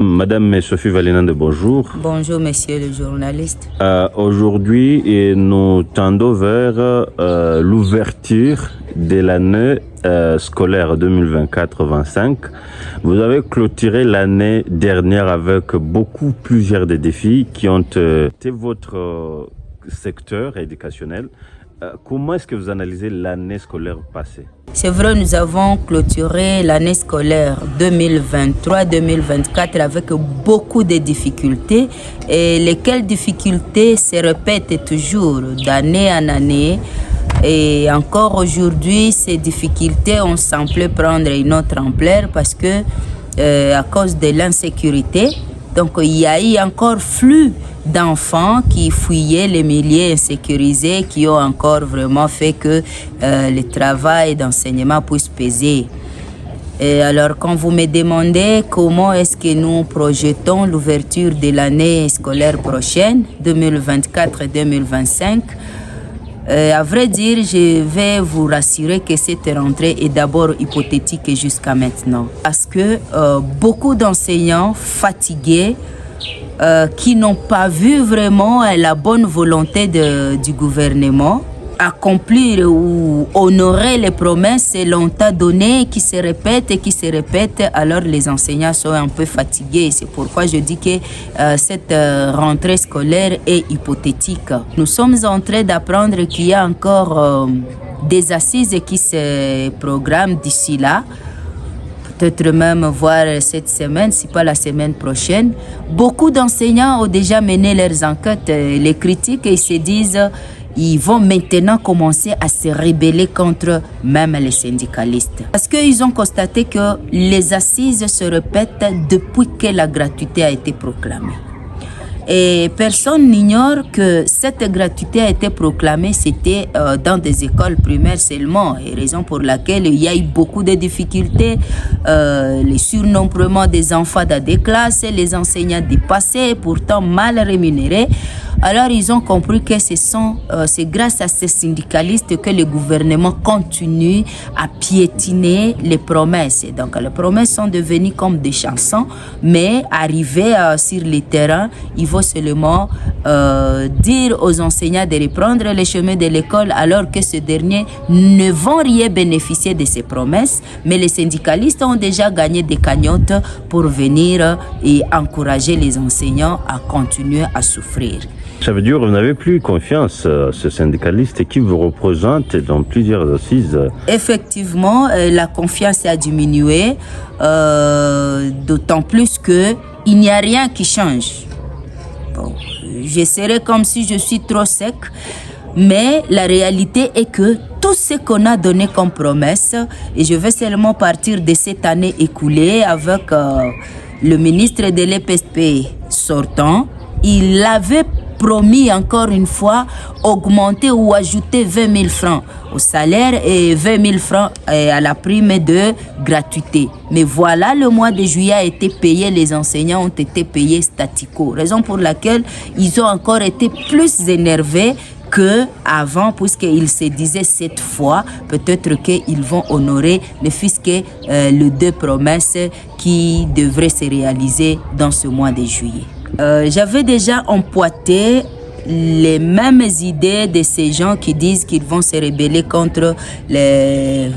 Madame Sophie Valinande, bonjour. Bonjour, monsieur le journaliste. Aujourd'hui, nous tendons vers l'ouverture de l'année scolaire 2024-25. Vous avez clôturé l'année dernière avec plusieurs des défis qui ont été votre secteur éducationnel. Comment est-ce que vous analysez l'année scolaire passée? C'est vrai, nous avons clôturé l'année scolaire 2023-2024 avec beaucoup de difficultés, et lesquelles difficultés se répètent toujours d'année en année. Et encore aujourd'hui, ces difficultés ont semblé prendre une autre ampleur parce que à cause de l'insécurité, donc il y a eu encore flux d'enfants qui fuyaient les milieux insécurisés, qui ont encore vraiment fait que le travail d'enseignement puisse peser. Et alors, quand vous me demandez comment est-ce que nous projetons l'ouverture de l'année scolaire prochaine, 2024-2025, à vrai dire, je vais vous rassurer que cette rentrée est d'abord hypothétique jusqu'à maintenant. Parce que beaucoup d'enseignants fatigués, qui n'ont pas vu vraiment la bonne volonté du gouvernement accomplir ou honorer les promesses longtemps données qui se répètent, alors les enseignants sont un peu fatigués. C'est pourquoi je dis que cette rentrée scolaire est hypothétique. Nous sommes en train d'apprendre qu'il y a encore des assises qui se programment d'ici là. Peut-être même voir cette semaine, si pas la semaine prochaine. Beaucoup d'enseignants ont déjà mené leurs enquêtes. Les critiques, ils se disent ils vont maintenant commencer à se rebeller contre même les syndicalistes. Parce qu'ils ont constaté que les assises se répètent depuis que la gratuité a été proclamée. Et personne n'ignore que cette gratuité a été proclamée, c'était dans des écoles primaires seulement, et raison pour laquelle il y a eu beaucoup de difficultés, le surnombrement des enfants dans des classes, les enseignants dépassés, pourtant mal rémunérés. Alors ils ont compris que c'est grâce à ces syndicalistes que le gouvernement continue à piétiner les promesses. Et donc les promesses sont devenues comme des chansons, mais arrivées sur le terrain, il faut seulement dire aux enseignants de reprendre les chemins de l'école, alors que ces derniers ne vont rien bénéficier de ces promesses. Mais les syndicalistes ont déjà gagné des cagnottes pour venir et encourager les enseignants à continuer à souffrir. Ça veut dire que vous n'avez plus confiance à ce syndicaliste qui vous représente dans plusieurs assises. Effectivement, la confiance a diminué, d'autant plus qu'il n'y a rien qui change. Bon, je serais comme si je suis trop sec, mais la réalité est que tout ce qu'on a donné comme promesse, et je vais seulement partir de cette année écoulée avec le ministre de l'EPSP sortant, il avait promis encore une fois augmenter ou ajouter 20 000 francs au salaire et 20 000 francs à la prime de gratuité. Mais voilà, le mois de juillet a été payé, les enseignants ont été payés statico, raison pour laquelle ils ont encore été plus énervés qu'avant, puisqu'ils se disaient cette fois, peut-être qu'ils vont honorer ne fût-ce que les deux promesses qui devraient se réaliser dans ce mois de juillet. J'avais déjà empoîté les mêmes idées de ces gens qui disent qu'ils vont se rebeller contre les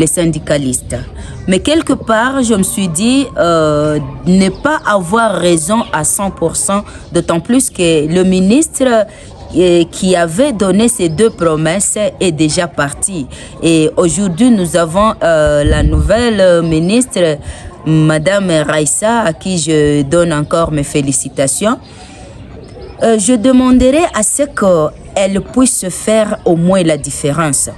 syndicalistes. Mais quelque part, je me suis dit ne pas avoir raison à 100%, d'autant plus que le ministre qui avait donné ces deux promesses est déjà parti. Et aujourd'hui, nous avons la nouvelle ministre, Madame Raissa, à qui je donne encore mes félicitations. Je demanderai à ce qu'elle puisse faire au moins la différence.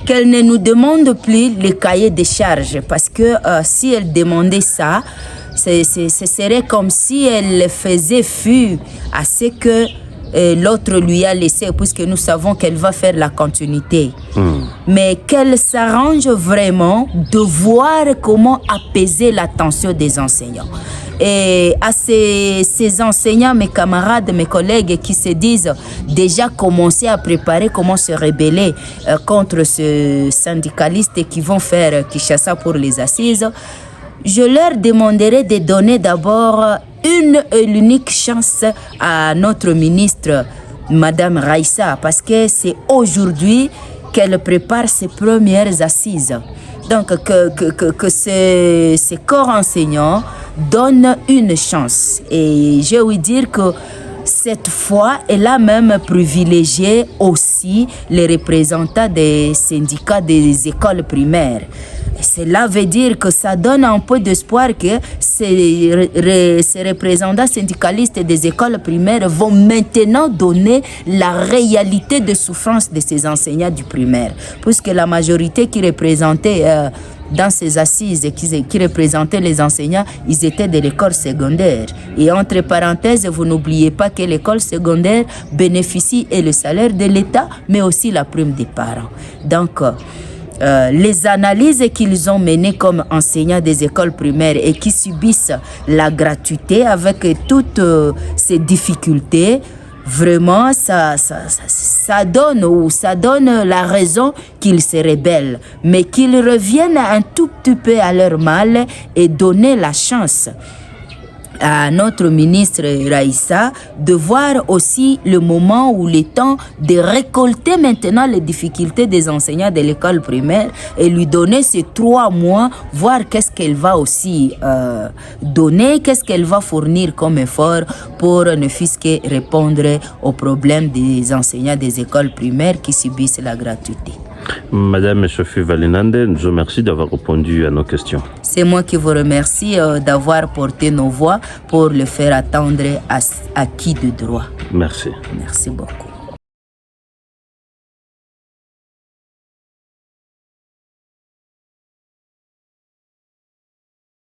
Qu'elle ne nous demande plus les cahiers de charges, parce que si elle demandait ça, ce serait comme si elle faisait fi à ce que l'autre lui a laissé, puisque nous savons qu'elle va faire la continuité. Mais qu'elle s'arrange vraiment de voir comment apaiser la tension des enseignants. Et à ces enseignants, mes camarades, mes collègues qui se disent déjà commencer à préparer comment se rebeller contre ce syndicaliste qui vont faire Kinshasa pour les assises, je leur demanderai de donner d'abord une et l'unique chance à notre ministre, Madame Raissa, parce que c'est aujourd'hui qu'elle prépare ses premières assises. Donc, que ces corps enseignants donnent une chance. Et je veux dire que cette fois, elle a même privilégié aussi les représentants des syndicats des écoles primaires. Et cela veut dire que ça donne un peu d'espoir que ces représentants syndicalistes des écoles primaires vont maintenant donner la réalité de souffrance de ces enseignants du primaire. Puisque la majorité qui représentait dans ces assises qui représentaient les enseignants, ils étaient de l'école secondaire. Et entre parenthèses, vous n'oubliez pas que l'école secondaire bénéficie et le salaire de l'État, mais aussi la prime des parents. Donc, les analyses qu'ils ont menées comme enseignants des écoles primaires et qui subissent la gratuité avec toutes ces difficultés, vraiment, ça donne la raison qu'ils se rebellent, mais qu'ils reviennent un tout petit peu à leur mal et donner la chance à notre ministre Raissa de voir aussi le moment ou le temps de récolter maintenant les difficultés des enseignants de l'école primaire et lui donner ces 3 mois, voir qu'est-ce qu'elle va aussi donner, qu'est-ce qu'elle va fournir comme effort pour ne fût-ce que répondre aux problèmes des enseignants des écoles primaires qui subissent la gratuité. Madame Sophie Valinande, nous vous remercie d'avoir répondu à nos questions. C'est moi qui vous remercie d'avoir porté nos voix pour le faire attendre à qui de droit. Merci. Merci beaucoup.